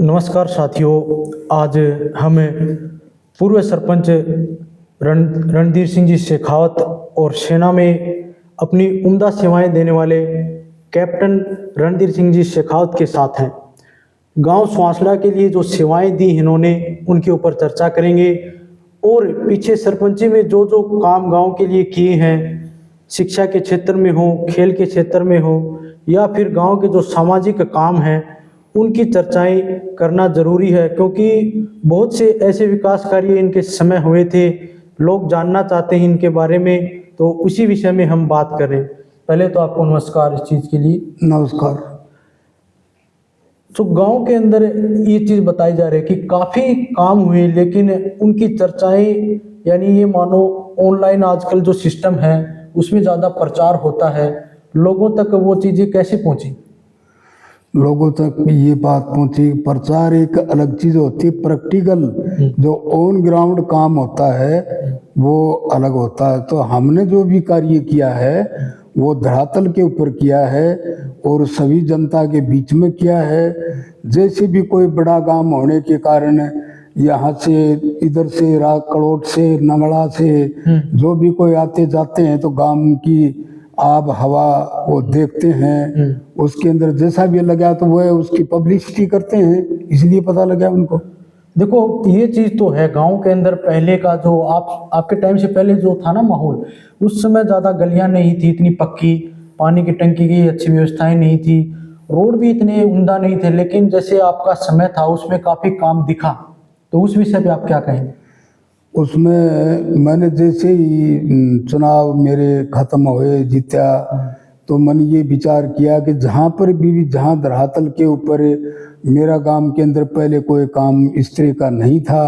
नमस्कार साथियों। आज हम पूर्व सरपंच रणधीर सिंह जी शेखावत और सेना में अपनी उम्दा सेवाएं देने वाले कैप्टन रणधीर सिंह जी शेखावत के साथ हैं। गांव स्वासला के लिए जो सेवाएं दी इन्होंने उनके ऊपर चर्चा करेंगे और पीछे सरपंची में जो जो काम गांव के लिए किए हैं, शिक्षा के क्षेत्र में हो, खेल के क्षेत्र में हो या फिर गांव के जो सामाजिक काम हैं उनकी चर्चाएं करना जरूरी है, क्योंकि बहुत से ऐसे विकास कार्य इनके समय हुए थे, लोग जानना चाहते हैं इनके बारे में। तो उसी विषय में हम बात करें। पहले तो आपको नमस्कार इस चीज़ के लिए। नमस्कार। तो गांव के अंदर ये चीज़ बताई जा रही है कि काफ़ी काम हुए, लेकिन उनकी चर्चाएं यानी ये मानो ऑनलाइन आजकल जो सिस्टम है उसमें ज़्यादा प्रचार होता है, लोगों तक वो चीज़ें कैसे पहुंची? लोगों तक ये बात पहुंची। प्रचार एक अलग चीज होती है, प्रैक्टिकल जो ऑन ग्राउंड काम होता है वो अलग होता है। तो हमने जो भी कार्य किया है वो धरातल के ऊपर किया है और सभी जनता के बीच में किया है। जैसे भी कोई बड़ा काम होने के कारण यहाँ से, इधर से, कड़ोट से, नंगड़ा से जो भी कोई आते जाते हैं तो गांव की आब हवा वो देखते हैं, उसके अंदर जैसा भी लगा तो वो उसकी पब्लिसिटी करते हैं, इसलिए पता लगा उनको। देखो ये चीज़ तो है, गांव के अंदर पहले का जो आपके टाइम से पहले जो था ना माहौल, उस समय ज़्यादा गलियां नहीं थी इतनी पक्की, पानी की टंकी की अच्छी व्यवस्थाएं नहीं थी, रोड भी इतने उम्दा नहीं थे, लेकिन जैसे आपका समय था उसमें काफ़ी काम दिखा। तो उस विषय पे आप क्या कहेंगे? उसमें मैंने जैसे ही चुनाव मेरे खत्म हुए, जीता, तो मैंने ये विचार किया कि जहाँ पर भी जहाँ धरातल के ऊपर मेरा गांव के अंदर पहले कोई काम इस तरह का नहीं था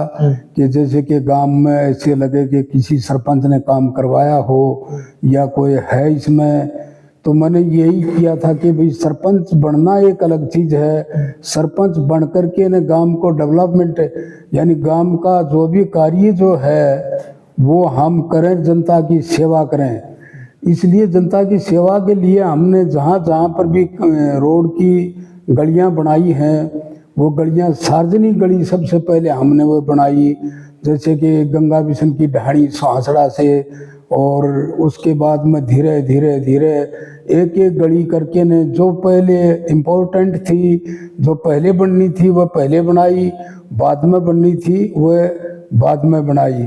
कि जैसे कि गांव में ऐसे लगे कि किसी सरपंच ने काम करवाया हो या कोई है इसमें, तो मैंने यही किया था कि भाई सरपंच बनना एक अलग चीज़ है, सरपंच बन करके न गांव को डेवलपमेंट यानी गांव का जो भी कार्य जो है वो हम करें, जनता की सेवा करें। इसलिए जनता की सेवा के लिए हमने जहाँ जहाँ पर भी रोड की गलियाँ बनाई हैं वो गलियाँ, सार्वजनिक गली सबसे पहले हमने वो बनाई, जैसे कि गंगा बिशन की ढाणी सुहासड़ा से, और उसके बाद में धीरे धीरे धीरे एक एक गली करके ने जो पहले इम्पोर्टेंट थी, जो पहले बननी थी वह पहले बनाई, बाद में बननी थी वह बाद में बनाई,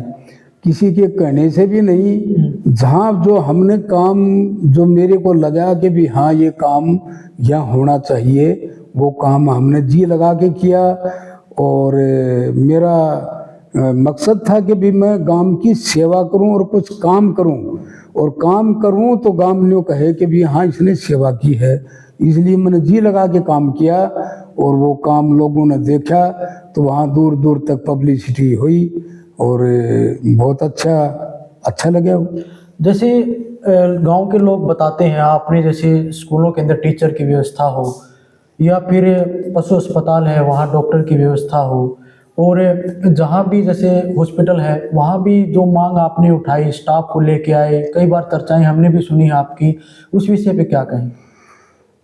किसी के कहने से भी नहीं। जहाँ जो हमने काम जो मेरे को लगा कि भी हाँ ये काम यहाँ होना चाहिए, वो काम हमने जी लगा के किया। और मेरा मकसद था कि भी मैं गांव की सेवा करूं और कुछ काम करूं, और काम करूं तो गांव ने कहे कि भी हाँ इसने सेवा की है, इसलिए मैंने जी लगा के काम किया और वो काम लोगों ने देखा तो वहाँ दूर दूर तक पब्लिसिटी हुई और बहुत अच्छा लगा। जैसे गांव के लोग बताते हैं, आपने जैसे स्कूलों के अंदर टीचर की व्यवस्था हो या फिर पशु अस्पताल है वहाँ डॉक्टर की व्यवस्था हो, और जहाँ भी जैसे हॉस्पिटल है वहाँ भी जो मांग आपने उठाई, स्टाफ को लेके आए, कई बार चर्चाएं हमने भी सुनी है आपकी, उस विषय पे क्या कहें?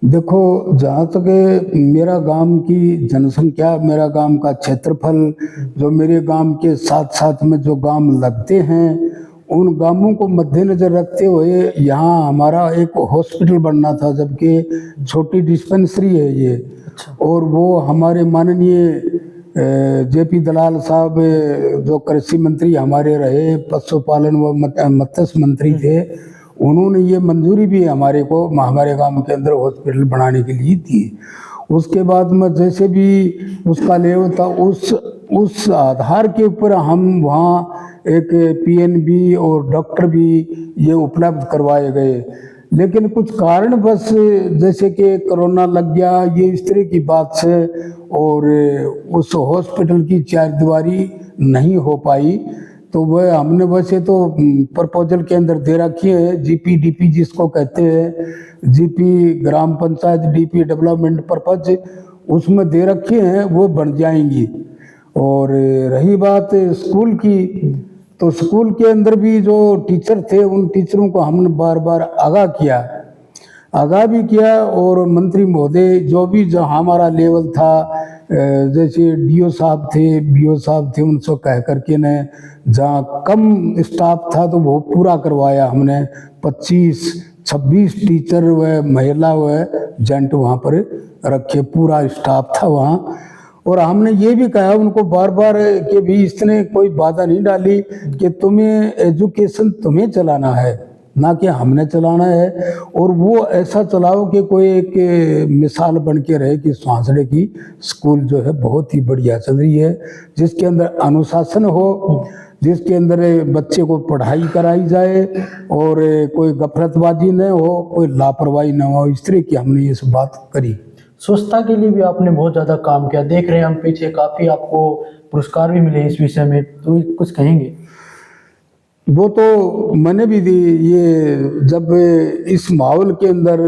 देखो, जहाँ तक मेरा गांव की जनसंख्या, मेरा गांव का क्षेत्रफल, जो मेरे गांव के साथ साथ में जो गांव लगते हैं उन गांवों को मद्देनजर रखते हुए यहाँ हमारा एक हॉस्पिटल बनना था, जबकि छोटी डिस्पेंसरी है ये। और वो हमारे माननीय जेपी दलाल साहब जो कृषि मंत्री हमारे रहे, पशुपालन व मत्स्य मंत्री थे, उन्होंने ये मंजूरी भी हमारे गांव के अंदर हॉस्पिटल बनाने के लिए दी। उसके बाद में जैसे भी उसका लेवल था उस आधार के ऊपर हम वहाँ एक पीएनबी और डॉक्टर भी ये उपलब्ध करवाए गए। लेकिन कुछ कारण बस जैसे कि कोरोना लग गया, ये इस तरह की बात से, और उस हॉस्पिटल की चारदीवारी नहीं हो पाई। तो वह हमने वैसे तो प्रपोजल के अंदर दे रखी है, जीपी डीपी जिसको कहते हैं, जीपी ग्राम पंचायत डीपी डेवलपमेंट पर्पज, उसमें दे रखे हैं, वो बन जाएंगी। और रही बात स्कूल की, तो स्कूल के अंदर भी जो टीचर थे उन टीचरों को हमने बार बार आगाह भी किया, और मंत्री महोदय जो भी जो हमारा लेवल था जैसे डीओ साहब थे, बीओ साहब थे, उनसे कह करके ने जहाँ कम स्टाफ था तो वो पूरा करवाया हमने। 25-26 टीचर व महिला व जेंट वहाँ पर रखे, पूरा स्टाफ था वहाँ। और हमने ये भी कहा उनको बार बार कि भी इसने कोई बाधा नहीं डाली कि तुम्हें एजुकेशन तुम्हें चलाना है, ना कि हमने चलाना है। और वो ऐसा चलाओ कि कोई एक मिसाल बन के रहे कि स्वांसड़े की स्कूल जो है बहुत ही बढ़िया चल रही है, जिसके अंदर अनुशासन हो, जिसके अंदर बच्चे को पढ़ाई कराई जाए और कोई गफलतबाजी न हो, कोई लापरवाही न हो। इस तरह की हमने ये सब बात करी। स्वच्छता के लिए भी आपने बहुत ज़्यादा काम किया, देख रहे हैं हम पीछे काफ़ी आपको पुरस्कार भी मिले इस विषय में, तो कुछ कहेंगे? वो तो मैंने भी दी। ये जब इस माहौल के अंदर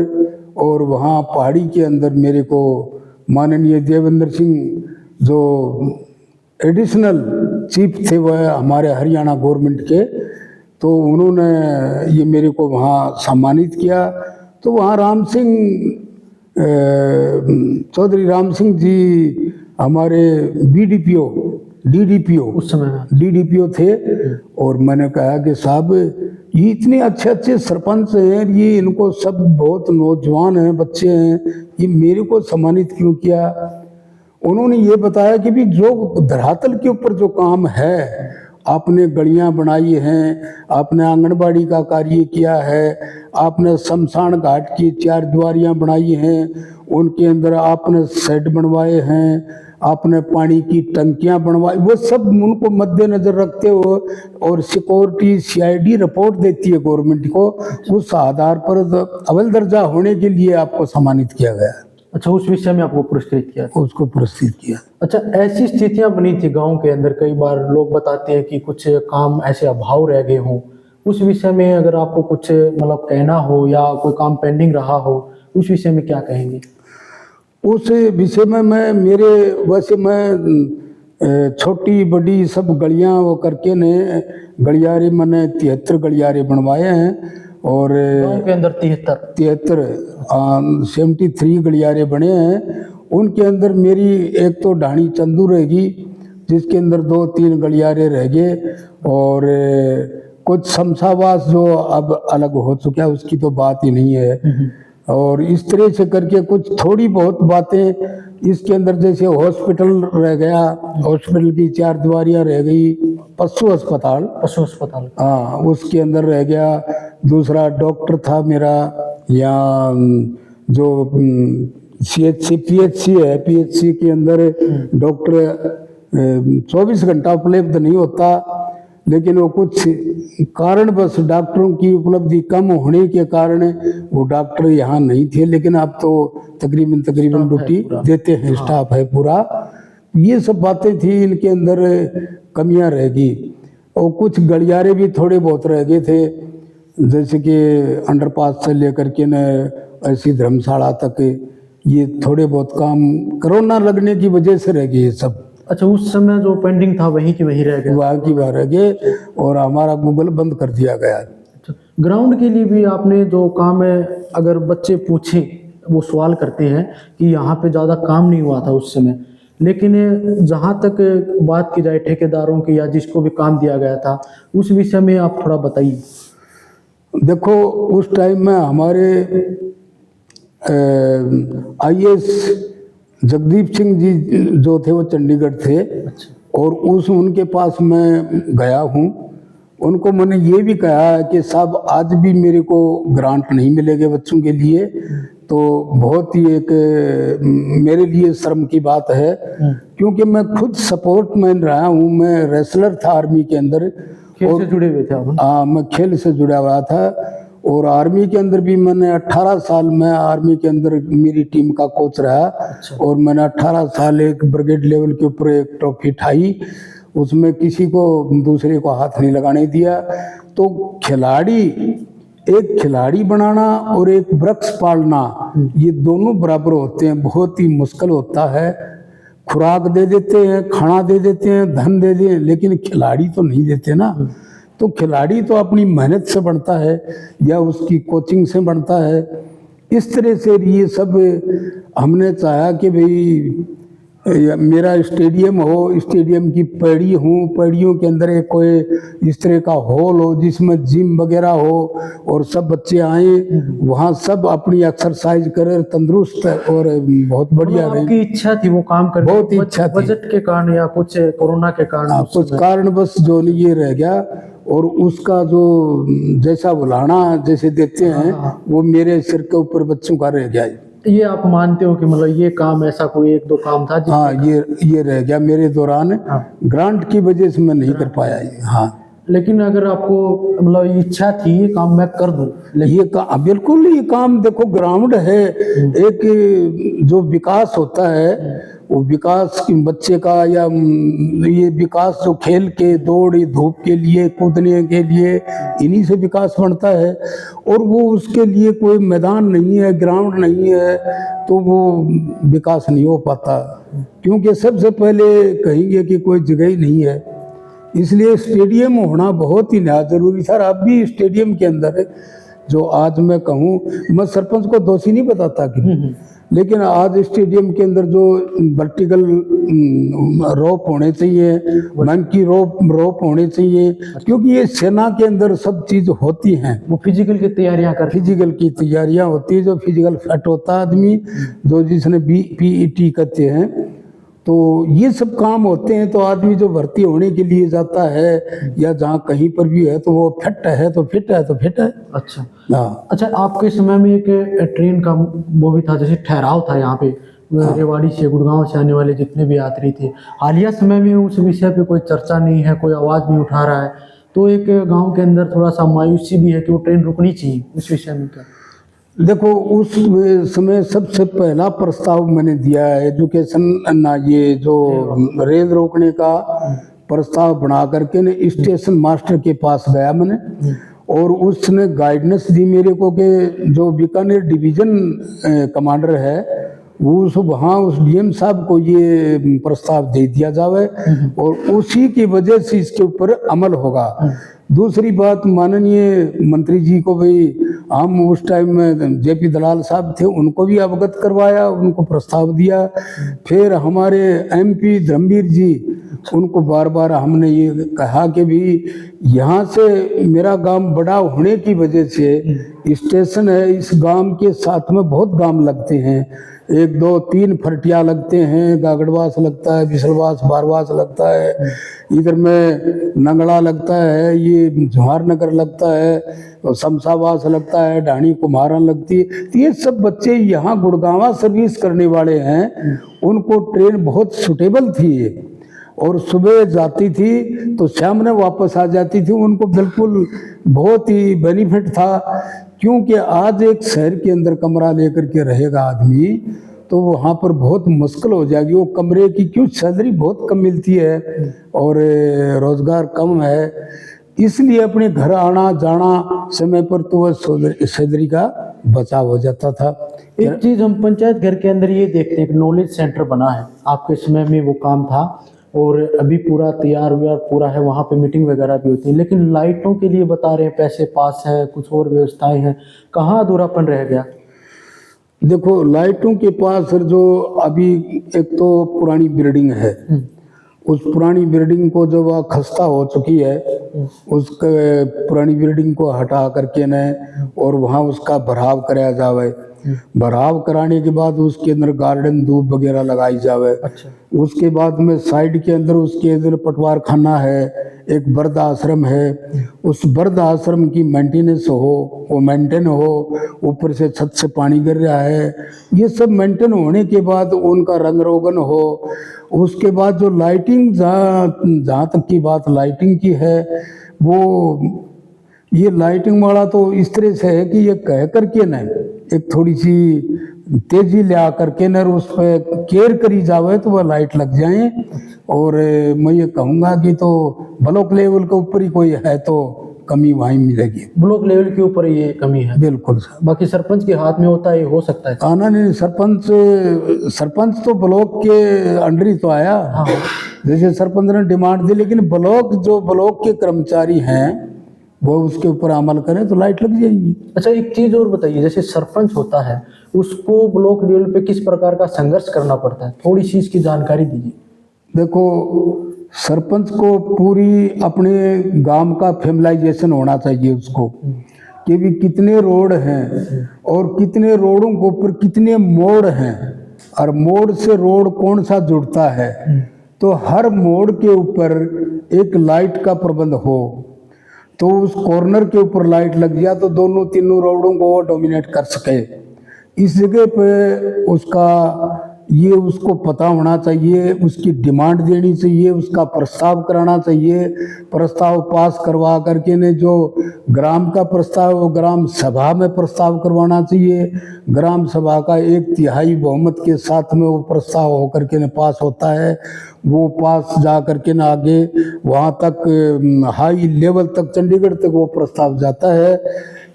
और वहाँ पहाड़ी के अंदर मेरे को माननीय देवेंद्र सिंह जो एडिशनल चीफ थे वह हमारे हरियाणा गवर्नमेंट के, तो उन्होंने ये मेरे को वहाँ सम्मानित किया। तो वहाँ राम सिंह चौधरी राम सिंह जी हमारे बीडीपीओ डीडीपीओ उस समय डीडीपीओ थे। और मैंने कहा कि साहब ये इतने अच्छे अच्छे सरपंच हैं, ये इनको सब बहुत नौजवान हैं, बच्चे हैं, ये मेरे को सम्मानित क्यों किया? उन्होंने ये बताया कि भी जो धरातल के ऊपर जो काम है, आपने गलियां बनाई हैं, आपने आंगनबाड़ी का कार्य किया है, आपने शमशान घाट की 4 द्वारियां बनाई हैं, उनके अंदर आपने शेड बनवाए हैं, आपने पानी की टंकियां बनवाई, वो सब उनको मद्देनजर रखते हो। और सिक्योरिटी सीआईडी रिपोर्ट देती है गवर्नमेंट को, उस आधार पर अव्वल दर्जा होने के लिए आपको सम्मानित किया गया। अच्छा, उस विषय में आपको पुरस्कृत किया? उसको पुरस्कृत किया। अच्छा, ऐसी स्थितियां बनी थी गांव के अंदर, कई बार लोग बताते हैं कि कुछ काम ऐसे अभाव रह गए हों, उस विषय में अगर आपको कुछ मतलब कहना हो या कोई काम पेंडिंग रहा हो, उस विषय में क्या कहेंगे? उस विषय में मैं छोटी बड़ी सब गलियां वो करके ने गलियारे मैंने 73 गलियारे बनवाए हैं। और गांव के अंदर 73 गलियारे बने हैं। उनके अंदर मेरी एक तो ढाणी चंदू रहेगी, जिसके अंदर 2-3 गलियारे रह गए। और कुछ शमशाबाद जो अब अलग हो चुका है, उसकी तो बात ही नहीं है। और इस तरह से करके कुछ थोड़ी बहुत बातें इसके अंदर, जैसे हॉस्पिटल रह गया, हॉस्पिटल की 4 द्वारियां रह गई, पशु अस्पताल हाँ उसके अंदर रह गया। दूसरा डॉक्टर था मेरा, या जो CHC PHC है, PHC के अंदर डॉक्टर 24 घंटा उपलब्ध नहीं होता, लेकिन वो कुछ कारण बस डॉक्टरों की उपलब्धि कम होने के कारण वो डॉक्टर यहाँ नहीं थे। लेकिन अब तो तकरीबन ड्यूटी देते हैं, स्टाफ है पूरा। ये सब बातें थी, इनके अंदर कमियां रहेगी। और कुछ गलियारे भी थोड़े बहुत रह गए थे, जैसे कि अंडरपास से लेकर के न ऐसी धर्मशाला तक, ये थोड़े बहुत काम कोरोना लगने की वजह से रह गए ये सब। अच्छा, उस समय जो पेंडिंग था वहीं की वहीं रह गया? वहाँ की वहाँ रह गए और हमारा गूगल बंद कर दिया गया। अच्छा, ग्राउंड के लिए भी आपने जो काम है, अगर बच्चे पूछे वो सवाल करते हैं कि यहाँ पे ज़्यादा काम नहीं हुआ था उस समय, लेकिन जहाँ तक बात की जाए ठेकेदारों की या जिसको भी काम दिया गया था, उस विषय में आप थोड़ा बताइए। देखो, उस टाइम में हमारे IAS जगदीप सिंह जी जो थे वो चंडीगढ़ थे। अच्छा। और उनके पास मैं गया हूँ। उनको मैंने ये भी कहा है कि साहब आज भी मेरे को ग्रांट नहीं मिलेंगे बच्चों के लिए, तो बहुत ही एक मेरे लिए शर्म की बात है, क्योंकि मैं खुद सपोर्ट मैन रहा हूँ। मैं रेसलर था आर्मी के अंदर। खेल से जुड़े हुए थे आप? हाँ, मैं खेल से जुड़ा हुआ था। और आर्मी के अंदर भी मैंने 18 साल में आर्मी के अंदर मेरी टीम का कोच रहा। अच्छा। और मैंने 18 साल एक ब्रिगेड लेवल के ऊपर एक ट्रॉफी उठाई, उसमें किसी को दूसरे को हाथ नहीं लगाने दिया। तो एक खिलाड़ी बनाना और एक वृक्ष पालना, ये दोनों बराबर होते हैं, बहुत ही मुश्किल होता है। खुराक दे देते हैं, खाना दे देते हैं, धन दे देते हैं, लेकिन खिलाड़ी तो नहीं देते ना। तो खिलाड़ी तो अपनी मेहनत से बनता है या उसकी कोचिंग से बनता है। इस तरह से ये सब हमने चाहा कि भाई मेरा स्टेडियम हो, स्टेडियम की पैड़ी हूँ, पैड़ियों के अंदर एक कोई इस तरह का हॉल हो जिसमें जिम वगैरह हो और सब बच्चे आए वहाँ सब अपनी एक्सरसाइज करें, तंदुरुस्त और बहुत बढ़िया मतलब रहे। आपकी इच्छा थी वो काम करने बहुत की, इच्छा थी। बजट के कारण या कुछ कोरोना के कारण हाँ, उस कुछ समय? कारणवश जो नहीं ये रह गया और उसका जो जैसा बुलाना जैसे देते हैं वो मेरे सिर के ऊपर बच्चों का रह गया। ये आप मानते हो कि मतलब ये काम ऐसा कोई एक दो काम था हाँ, ये रह गया मेरे दौरान, ग्रांट की वजह से मैं नहीं कर पाया ये। हाँ, लेकिन अगर आपको मतलब इच्छा थी ये काम मैं कर दूं, ये काम बिल्कुल, ये काम देखो ग्राउंड है, एक जो विकास होता है वो विकास की बच्चे का या ये विकास जो खेल के दौड़ धूप के लिए कूदने के लिए इन्हीं से विकास बनता है और वो उसके लिए कोई मैदान नहीं है, ग्राउंड नहीं है तो वो विकास नहीं हो पाता, क्योंकि सबसे पहले कहेंगे कि कोई जगह ही नहीं है। इसलिए स्टेडियम होना बहुत ही नया जरूरी था। अब भी स्टेडियम के अंदर जो आज मैं कहूँ, मैं सरपंच को दोषी नहीं बताता कि, लेकिन आज स्टेडियम के अंदर जो वर्टिकल रोप होने चाहिए, मंकी रोप होने चाहिए, क्योंकि ये सेना के अंदर सब चीज होती हैं। वो फिजिकल की तैयारियां कर फिजिकल की तैयारियां होती है, जो फिजिकल फिट होता है आदमी, जो जिसने PET कहते हैं, तो ये सब काम होते हैं। तो आदमी जो भर्ती होने के लिए जाता है या जहाँ कहीं पर भी है तो वो फिट है तो फिट है तो फिट है। अच्छा हाँ, अच्छा, आपके समय में एक ट्रेन का वो भी था, जैसे ठहराव था यहाँ पे, रेवाड़ी से गुड़गांव से आने वाले जितने भी यात्री थे। हालिया समय में उस विषय पे कोई चर्चा नहीं है, कोई आवाज़ नहीं उठा रहा है, तो एक गांव के अंदर थोड़ा सा मायूसी भी है कि वो ट्रेन रुकनी चाहिए। उस विषय में क्या? देखो उस समय सबसे पहला प्रस्ताव मैंने दिया है एजुकेशन ना, ये जो रेल रोकने का प्रस्ताव बना करके ने स्टेशन मास्टर के पास गया मैंने, और उसने गाइडेंस दी मेरे को कि जो बीकानेर डिवीजन कमांडर है वो वहाँ उस DM साहब को ये प्रस्ताव दे दिया जावे और उसी की वजह से इसके ऊपर अमल होगा। दूसरी बात, माननीय मंत्री जी को भी हम उस टाइम में JP दलाल साहब थे, उनको भी अवगत करवाया, उनको प्रस्ताव दिया। फिर हमारे MP धर्मवीर जी, उनको बार बार हमने ये कहा कि भी यहाँ से मेरा गांव बड़ा होने की वजह से स्टेशन है, इस गांव के साथ में बहुत गांव लगते हैं, 1 2 3 फरटिया लगते हैं, गागड़वास लगता है, बिसलवास बारवास लगता है, इधर में नंगड़ा लगता है, ये जवाहर नगर लगता है, शमशाबाद लगता है, ढाणी कुम्हारन लगती है। तो ये सब बच्चे यहाँ गुड़गांवा सर्विस करने वाले हैं, उनको ट्रेन बहुत सुटेबल थी और सुबह जाती थी तो शाम में वापस आ जाती थी। उनको बिल्कुल बहुत ही बेनिफिट था, क्योंकि आज एक शहर के अंदर कमरा लेकर के रहेगा आदमी तो वहाँ पर बहुत मुश्किल हो जाएगी। वो कमरे की क्यों सैलरी बहुत कम मिलती है और रोजगार कम है, इसलिए अपने घर आना जाना समय पर तो वह सैलरी का बचाव हो जाता था। एक चीज हम पंचायत घर के अंदर ये देखते हैं कि नॉलेज सेंटर बना है, आपके समय में वो काम था और अभी पूरा तैयार हुआ पूरा है, वहाँ पे मीटिंग वगैरह भी होती है, लेकिन लाइटों के लिए बता रहे हैं पैसे पास है, कुछ और व्यवस्थाएं हैं, कहाँ अधूरापन रह गया? देखो लाइटों के पास जो अभी एक तो पुरानी बिल्डिंग है, उस पुरानी बिल्डिंग को जो वह खस्ता हो चुकी है, उसके पुरानी बिल्डिंग को हटा करके न और वहाँ उसका भराव कराया जावे। भराव कराने के बाद उसके अंदर गार्डन धूप वगैरह लगाई जावे। अच्छा। उसके उसके बाद में साइड के अंदर उसके अंदर पटवार खाना है, एक वृद्ध आश्रम है, उस वृद्ध आश्रम की मेंटेनेंस हो, वो मेंटेन हो, ऊपर से छत से पानी गिर रहा है, ये सब मेंटेन होने के बाद उनका रंग रोगन हो। उसके बाद जो लाइटिंग, जहाँ तक की बात लाइटिंग की है, वो ये लाइटिंग वाला तो इस तरह से है कि ये कह करके न एक थोड़ी सी तेजी ले आ करके न उस पर केयर करी जावे तो वह लाइट लग जाए। और मैं ये कहूँगा कि तो ब्लॉक लेवल के ऊपर ही कोई है तो कमी वहीं मिलेगी। ब्लॉक लेवल के ऊपर ये कमी है? बिल्कुल सर। बाकी सरपंच के हाथ में होता है, ये हो सकता है? आना नहीं, सरपंच तो ब्लॉक के अंडर ही तो आया। हाँ। जैसे सरपंच ने डिमांड दी, लेकिन ब्लॉक के कर्मचारी हैं वो उसके ऊपर अमल करें तो लाइट लग जाएगी। अच्छा, एक चीज और बताइए, जैसे सरपंच होता है उसको ब्लॉक लेवल पे किस प्रकार का संघर्ष करना पड़ता है, थोड़ी सी इसकी जानकारी दीजिए। देखो, सरपंच को पूरी अपने गांव का फेमलाइजेशन होना चाहिए उसको, कि भी कितने रोड हैं और कितने रोडों के ऊपर कितने मोड़ हैं और मोड़ से रोड कौन सा जुड़ता है। तो हर मोड़ के ऊपर एक लाइट का प्रबंध हो, तो उस कॉर्नर के ऊपर लाइट लग गया तो दोनों तीनों रोडों को डोमिनेट कर सके। इस जगह पे उसको पता होना चाहिए, उसकी डिमांड देनी चाहिए, उसका प्रस्ताव कराना चाहिए। प्रस्ताव पास करवा करके ने जो ग्राम का प्रस्ताव वो ग्राम सभा में प्रस्ताव करवाना चाहिए। ग्राम सभा का 1/3 बहुमत के साथ में वो प्रस्ताव होकर के ने पास होता है। वो पास जा करके ना आगे वहाँ तक हाई लेवल तक चंडीगढ़ तक वो प्रस्ताव जाता है।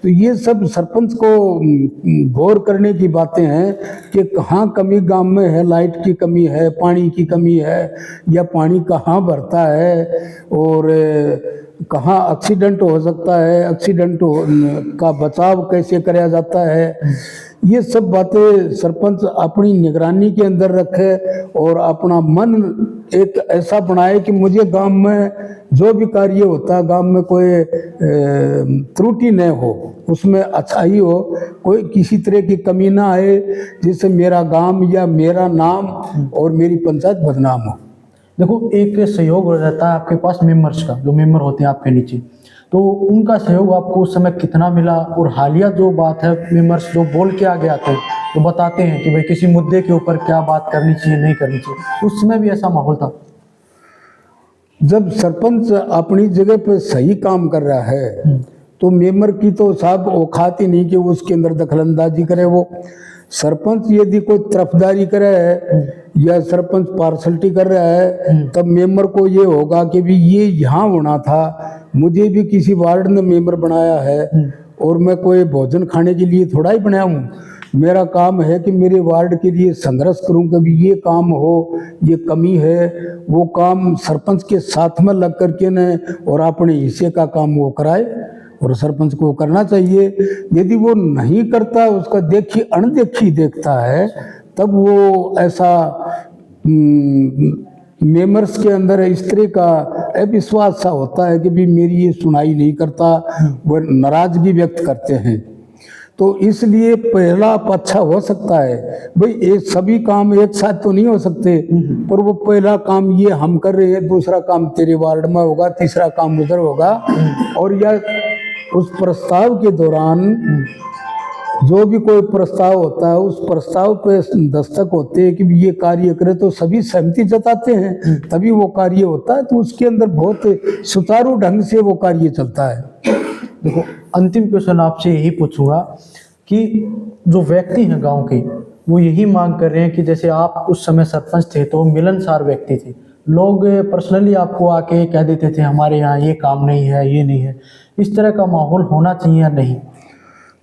तो ये सब सरपंच को गौर करने की बातें हैं कि कहाँ कमी गांव में है, लाइट की कमी है, पानी की कमी है, या पानी कहाँ भरता है और कहाँ एक्सीडेंट हो सकता है, एक्सीडेंट का बचाव कैसे किया जाता है। ये सब बातें सरपंच अपनी निगरानी के अंदर रखे और अपना मन एक ऐसा बनाए कि मुझे गांव में जो भी कार्य होता है गांव में कोई त्रुटि न हो, उसमें अच्छाई हो, कोई किसी तरह की कमी ना आए जिससे मेरा गांव या मेरा नाम और मेरी पंचायत बदनाम हो। देखो, एक सहयोग रहता है आपके पास मेंबर्स का, जो मेंबर होते हैं आपके नीचे, तो उनका सहयोग आपको उस समय कितना मिला? और हालिया जो बात है, मेंबर्स जो बोल के आगे आते हैं तो बताते हैं कि भाई किसी मुद्दे के ऊपर क्या बात करनी चाहिए, नहीं करनी चाहिए, उस समय भी ऐसा माहौल था? जब सरपंच अपनी जगह पे सही काम कर रहा है तो मेंबर की तो साहब औकात ही नहीं कि वो उसके अंदर दखलंदाजी करे। वो सरपंच यदि कोई तरफदारी करे है या सरपंच पार्शलिटी कर रहा है तब मेंबर को ये होगा कि भी ये यहाँ होना था, मुझे भी किसी वार्ड ने मेंबर बनाया है और मैं कोई भोजन खाने के लिए थोड़ा ही बनाया हूँ। मेरा काम है कि मेरे वार्ड के लिए संघर्ष करूं, कभी ये काम हो, ये कमी है, वो काम सरपंच के साथ में लग करके न और अपने हिस्से का काम वो कराए और सरपंच को करना चाहिए। यदि वो नहीं करता, उसका देखी अनदेखी देखता है, तब वो ऐसा मेंबर्स के अंदर इस तरह का अविश्वास सा होता है कि भी मेरी ये सुनाई नहीं करता, वो नाराजगी व्यक्त करते हैं। तो इसलिए पहला अच्छा हो सकता है भाई, एक सभी काम एक साथ तो नहीं हो सकते, पर वो पहला काम ये हम कर रहे हैं, दूसरा काम तेरे वार्ड में होगा, तीसरा काम उधर होगा। और या उस प्रस्ताव के दौरान जो भी कोई प्रस्ताव होता है उस प्रस्ताव पे दस्तक होते हैं कि ये कार्य करे, तो सभी सहमति जताते हैं तभी वो कार्य होता है। तो उसके अंदर बहुत सुचारू ढंग से वो कार्य चलता है। देखो, अंतिम क्वेश्चन आपसे यही पूछूंगा कि जो व्यक्ति हैं गांव के, वो यही मांग कर रहे हैं कि जैसे आप उस समय सरपंच थे तो मिलनसार व्यक्ति थे, लोग पर्सनली आपको आके कह देते थे हमारे यहाँ ये काम नहीं है, ये नहीं है, इस तरह का माहौल होना चाहिए या नहीं?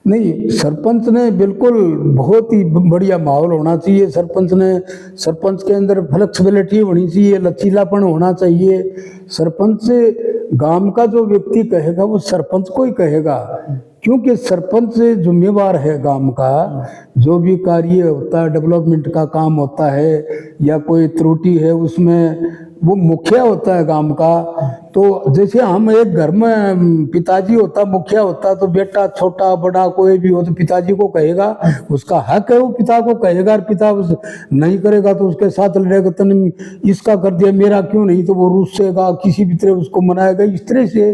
नहीं, सरपंच ने बिल्कुल बहुत ही बढ़िया माहौल होना चाहिए। सरपंच के अंदर फ्लेक्सिबिलिटी होनी चाहिए, लचीलापन होना चाहिए। सरपंच गांव का जो व्यक्ति कहेगा वो सरपंच को ही कहेगा, क्योंकि सरपंच जिम्मेवार है गांव का। जो भी कार्य होता है, डेवलपमेंट का काम होता है या कोई त्रुटि है, उसमें वो मुखिया होता है गांव का। तो जैसे हम एक घर में पिताजी होता, मुखिया होता, तो बेटा छोटा बड़ा कोई भी हो तो पिताजी को कहेगा, उसका हक है, वो पिता को कहेगा। और पिता नहीं करेगा तो उसके साथ लड़ेगा, तने इसका कर दिया मेरा क्यों नहीं, तो वो रुस्सेगा, किसी भी तरह उसको मनाएगा। इस तरह से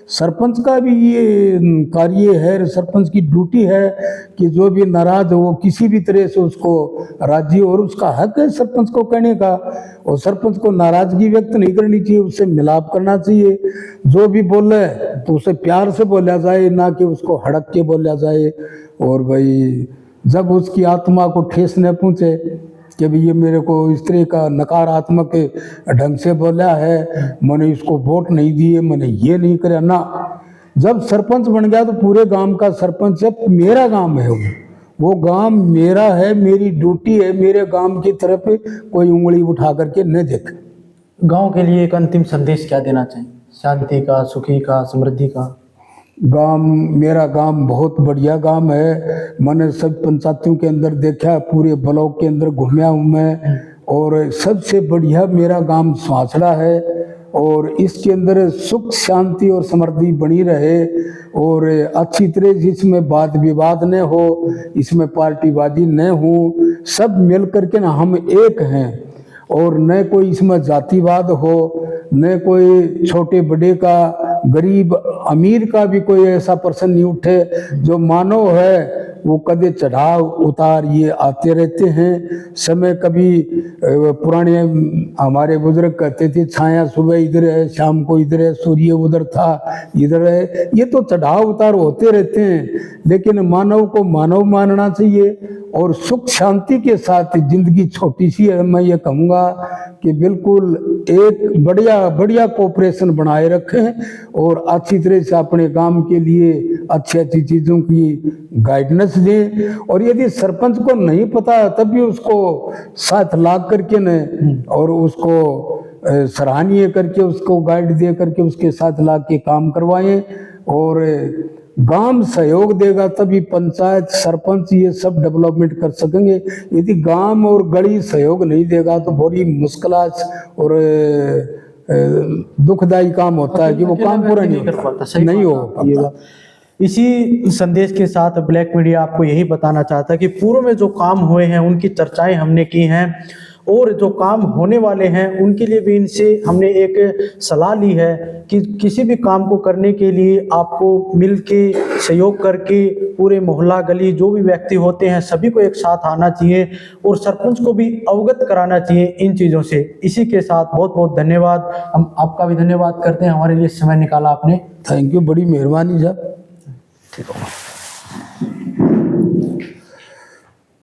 सरपंच का भी ये कार्य है, सरपंच की ड्यूटी है कि जो भी नाराज हो किसी भी तरह से उसको राजी, और उसका हक है सरपंच को कहने का। और सरपंच को नाराजगी व्यक्त नहीं करनी चाहिए, उससे मिलाप करना चाहिए। जो भी बोले तो उसे प्यार से बोला जाए, ना कि उसको हड़क के बोला जाए। और भाई जब उसकी आत्मा को ठेस न पहुंचे कि भाई ये मेरे को इस तरह का नकारात्मक ढंग से बोला है, मैंने इसको वोट नहीं दिए, मैंने ये नहीं किया ना। जब सरपंच बन गया तो पूरे गांव का सरपंच है, मेरा गांव है, वो गांव मेरा है, मेरी ड्यूटी है, मेरे गांव की तरफ कोई उंगली उठा करके न देखे। गांव के लिए एक अंतिम संदेश क्या देना चाहिए? शांति का, सुखी का, समृद्धि का? गांव, मेरा गांव बहुत बढ़िया गांव है। मैंने सब पंचायतों के अंदर देखा, पूरे ब्लॉक के अंदर घूमया हूँ मैं, और सबसे बढ़िया मेरा गांव स्वांसड़ा है। और इसके अंदर सुख शांति और समृद्धि बनी रहे, और अच्छी तरह से इसमें वाद विवाद न हो, इसमें पार्टीबाजी न हो, सब मिल करके ना हम एक हैं। और न कोई इसमें जातिवाद हो, न कोई छोटे बड़े का, गरीब अमीर का भी कोई ऐसा प्रश्न नहीं उठे। जो मानव है वो कदे चढ़ाव उतार ये आते रहते हैं। समय कभी पुराने हमारे बुजुर्ग कहते थे, छाया सुबह इधर है, शाम को इधर है, सूर्य उधर था इधर है। ये तो चढ़ाव उतार होते रहते हैं, लेकिन मानव को मानव मानना चाहिए और सुख शांति के साथ जिंदगी छोटी सी है। मैं ये कहूँगा कि बिल्कुल एक बढ़िया बढ़िया कोऑपरेशन बनाए रखें और अच्छी तरह से अपने काम के लिए अच्छी अच्छी चीज़ों की गाइडेंस दें। और यदि सरपंच को नहीं पता तब भी उसको साथ ला करके न, और उसको सराहनीय करके, उसको गाइड दे करके उसके साथ ला के काम करवाएं। और गांव सहयोग देगा तभी पंचायत, सरपंच ये सब डेवलपमेंट कर सकेंगे। यदि गांव और गली सहयोग नहीं देगा तो बड़ी मुश्किल और दुखदायी काम होता है कि वो काम पूरा नहीं कर पाता, नहीं हो पाता। इसी संदेश के साथ ब्लैक मीडिया आपको यही बताना चाहता है कि पूर्व में जो काम हुए हैं उनकी चर्चाएं हमने की हैं, और जो काम होने वाले हैं उनके लिए भी इनसे हमने एक सलाह ली है कि किसी भी काम को करने के लिए आपको मिल के सहयोग करके पूरे मोहल्ला गली जो भी व्यक्ति होते हैं सभी को एक साथ आना चाहिए और सरपंच को भी अवगत कराना चाहिए इन चीज़ों से। इसी के साथ बहुत बहुत धन्यवाद। हम आपका भी धन्यवाद करते हैं, हमारे लिए समय निकाला आपने। थैंक यू, बड़ी मेहरबानी साहब। ठीक है।